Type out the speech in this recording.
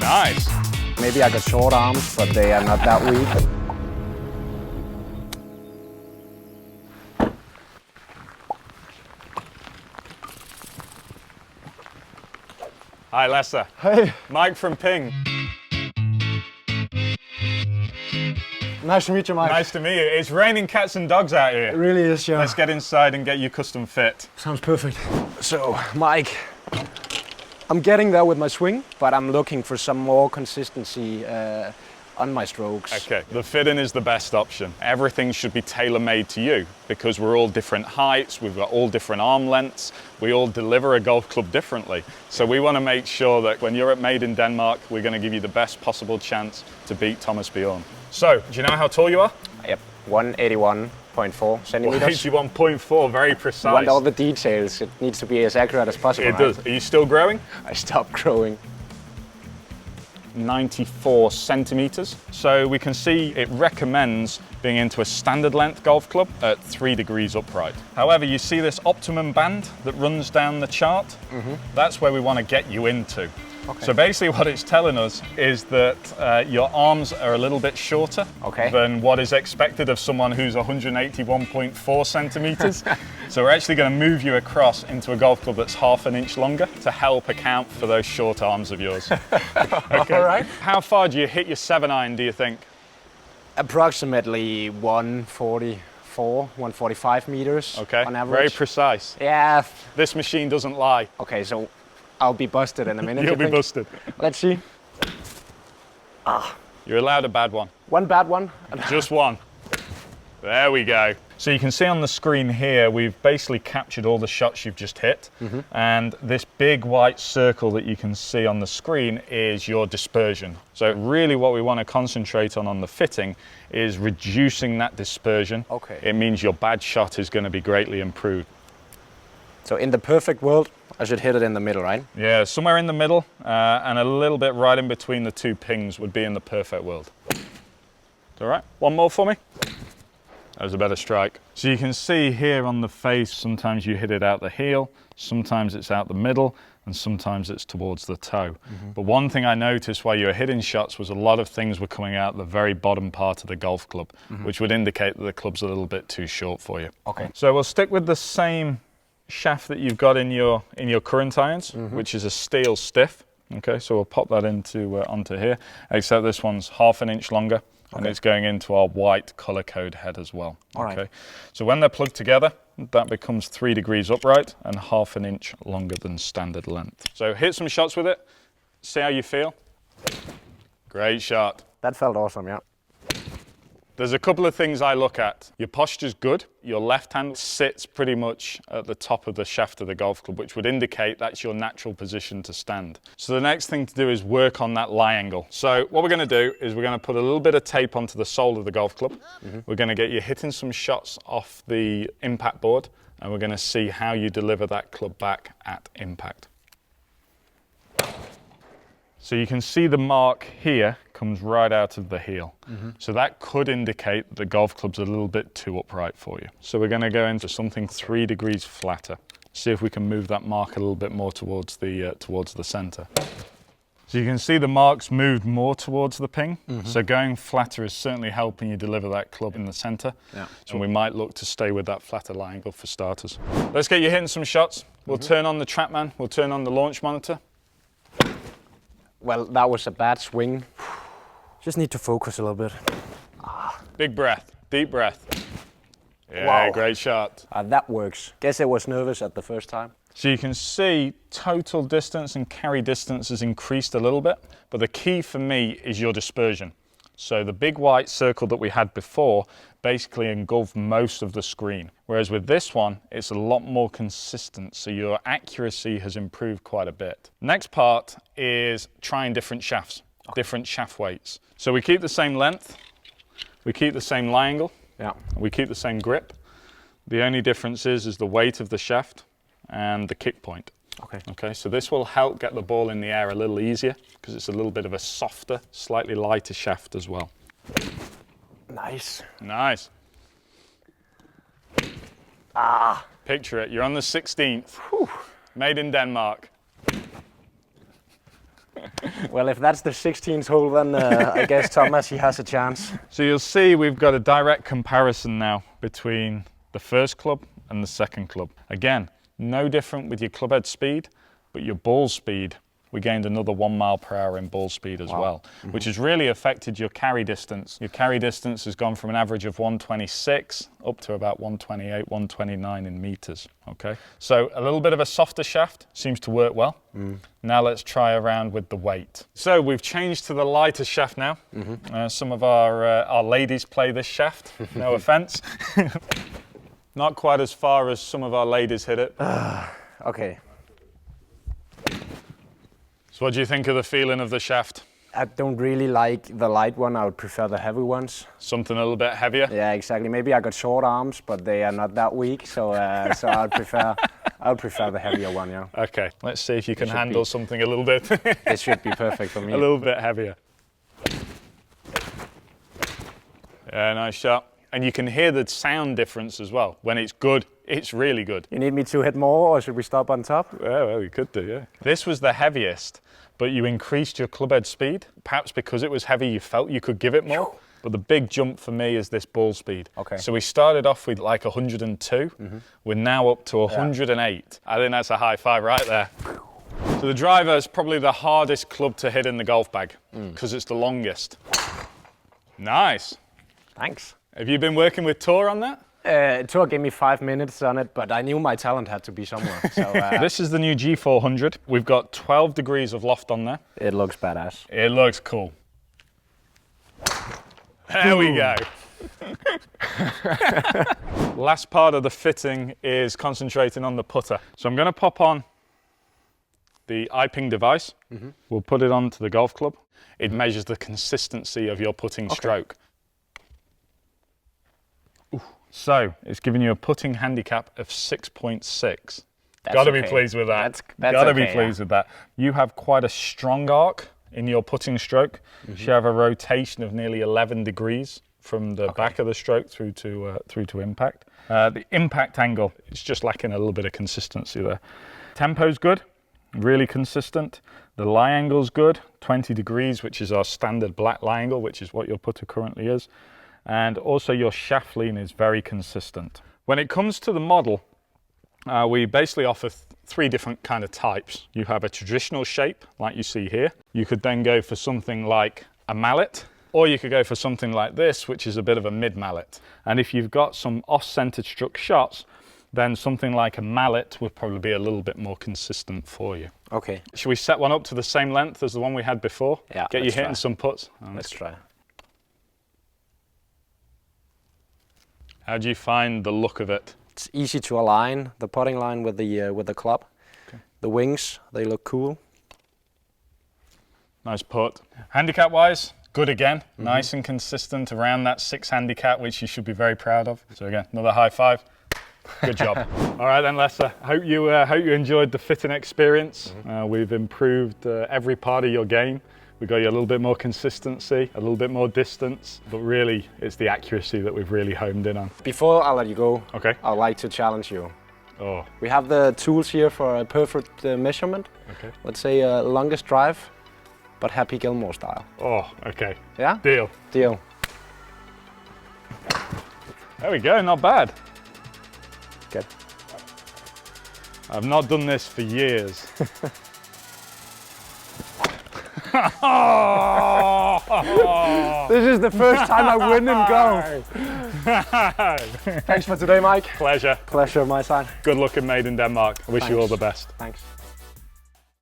Nice. Maybe I got short arms, but they are not that weak. Hi, Lasse. Hey, Mike from Ping. nice to meet you, Mike. Nice to meet you. It's raining cats and dogs out here. It really is, yeah. Let's get inside and get you custom fit. Sounds perfect. So, Mike, I'm getting there with my swing, but I'm looking for some more consistency on my strokes. Okay, the fitting is the best option. Everything should be tailor-made to you because we're all different heights, we've got all different arm lengths, we all deliver a golf club differently. So we want to make sure that when you're at Made in Denmark, we're going to give you the best possible chance to beat Thomas Bjorn. So, do you know how tall you are? Yep, 181.4 centimeters. 181.4, very precise. I want all the details. It needs to be as accurate as possible. It does. Are you still growing? I stopped growing. 94 centimeters. So we can see it recommends being into a standard length golf club at 3 degrees upright. However, you see this optimum band that runs down the chart? That's where we want to get you into. Okay. So basically what it's telling us is that your arms are a little bit shorter than what is expected of someone who's 181.4 centimeters. So we're actually going to move you across into a golf club that's half an inch longer to help account for those short arms of yours. Okay. All right. How far do you hit your 7-iron, do you think? Approximately 144, 145 meters on average. Very precise. Yeah. This machine doesn't lie. Okay, so I'll be busted in a minute. You'll be busted. Let's see. You're allowed a bad one. One bad one. Just one. There we go. So you can see on the screen here, we've basically captured all the shots you've just hit. And this big white circle that you can see on the screen is your dispersion. So really what we want to concentrate on the fitting is reducing that dispersion. Okay. It means your bad shot is going to be greatly improved. So in the perfect world, I should hit it in the middle, right? Yeah, somewhere in the middle and a little bit right in between the two pings would be in the perfect world. All right, one more for me. That was a better strike. So you can see here on the face, sometimes you hit it out the heel, sometimes it's out the middle, and sometimes it's towards the toe. But one thing I noticed while you were hitting shots was a lot of things were coming out the very bottom part of the golf club, which would indicate that the club's a little bit too short for you. Okay. So we'll stick with the same shaft that you've got in your current irons, which is a steel stiff. Okay, so we'll pop that onto here, except this one's half an inch longer. And it's going into our white color code head as well. All right. So when they're plugged together, that becomes 3 degrees upright and half an inch longer than standard length. So hit some shots with it, see how you feel. Great shot. That felt awesome, yeah. There's a couple of things I look at. Your posture's good. Your left hand sits pretty much at the top of the shaft of the golf club, which would indicate that's your natural position to stand. So the next thing to do is work on that lie angle. So what we're going to do is we're going to put a little bit of tape onto the sole of the golf club. We're going to get you hitting some shots off the impact board, and we're going to see how you deliver that club back at impact. So you can see the mark here comes right out of the heel. So that could indicate that the golf club's a little bit too upright for you. So we're going to go into something 3 degrees flatter. See if we can move that mark a little bit more towards the center. So you can see the marks moved more towards the ping. So going flatter is certainly helping you deliver that club in the center. Yeah. So we might look to stay with that flatter lie angle for starters. Let's get you hitting some shots. We'll turn on the TrackMan, we'll turn on the launch monitor. Well, that was a bad swing. Just need to focus a little bit. Big breath, deep breath. Yeah, Wow. Great shot. That works. Guess I was nervous at the first time. So you can see total distance and carry distance has increased a little bit, but the key for me is your dispersion. So the big white circle that we had before basically engulfed most of the screen. Whereas with this one, it's a lot more consistent. So your accuracy has improved quite a bit. Next part is trying different shafts, different shaft weights. So we keep the same length, we keep the same lie angle, we keep the same grip. The only difference is the weight of the shaft and the kick point. Okay, so this will help get the ball in the air a little easier because it's a little bit of a softer, slightly lighter shaft as well. Nice. Nice. Picture it, you're on the 16th. Made in Denmark. Well, if that's the 16th hole, then I guess Thomas, he has a chance. So you'll see we've got a direct comparison now between the first club and the second club. Again, no different with your club head speed, but your ball speed, we gained another 1 mile per hour in ball speed as well, which has really affected your carry distance. Your carry distance has gone from an average of 126 up to about 128, 129 in meters, okay? So a little bit of a softer shaft seems to work well. Now let's try around with the weight. So we've changed to the lighter shaft now. Some of our ladies play this shaft, no offense. Not quite as far as some of our ladies hit it. Okay. So what do you think of the feeling of the shaft? I don't really like the light one. I would prefer the heavy ones. Something a little bit heavier? Yeah, exactly. Maybe I got short arms, but they are not that weak, so so I would prefer the heavier one. Yeah. Okay, let's see if you can handle something a little bit. This should be perfect for me. A little bit heavier. Yeah, nice shot. And you can hear the sound difference as well. When it's good, it's really good. You need me to hit more, or should we stop on top? Yeah, well, you could do, yeah. This was the heaviest, but you increased your club head speed. Perhaps because it was heavy, you felt you could give it more. But the big jump for me is this ball speed. Okay. So we started off with like 102. We're now up to 108. I think that's a high five right there. So the driver is probably the hardest club to hit in the golf bag because it's the longest. Nice. Thanks. Have you been working with Tor on that? Tor gave me 5 minutes on it, but I knew my talent had to be somewhere. So This is the new G400. We've got 12 degrees of loft on there. it looks badass. It looks cool. There we go. Last part of the fitting is concentrating on the putter. So I'm going to pop on the iPing device. We'll put it onto the golf club. It measures the consistency of your putting stroke. So it's giving you a putting handicap of 6.6. Got to be pleased with that. That's Got to be okay, pleased with that. You have quite a strong arc in your putting stroke. You have a rotation of nearly 11 degrees from the back of the stroke through to impact. The impact angle is just lacking a little bit of consistency there. Tempo's good, really consistent. The lie angle's good, 20 degrees, which is our standard black lie angle, which is what your putter currently is. And also your shaft lean is very consistent. When it comes to the model, we basically offer 3 different kind of types. You have a traditional shape, like you see here. You could then go for something like a mallet, or you could go for something like this, which is a bit of a mid-mallet. And if you've got some off-centered struck shots, then something like a mallet would probably be a little bit more consistent for you. Okay. Should we set one up to the same length as the one we had before? Yeah, Get you let's hitting try. some putts? Let's try. How do you find the look of it? It's easy to align the putting line with the club. Okay. The wings, they look cool. Nice putt. Handicap wise, good again. Nice and consistent around that 6 handicap, which you should be very proud of. So again, another high five. Good job. All right then, Lasse. Hope you enjoyed the fitting experience. We've improved every part of your game. We got you a little bit more consistency, a little bit more distance, but really it's the accuracy that we've really homed in on. Before I let you go, Okay. I'd like to challenge you. Oh, We have the tools here for a perfect measurement. okay. Let's say longest drive, but Happy Gilmore style. Oh, okay. Yeah? Deal. Deal. There we go, not bad. Good. I've not done this for years. This is the first time I win in golf. Thanks for today, Mike. Pleasure. Pleasure, my side. Good luck in Made in Denmark. I wish you all Thanks. the best. Thanks.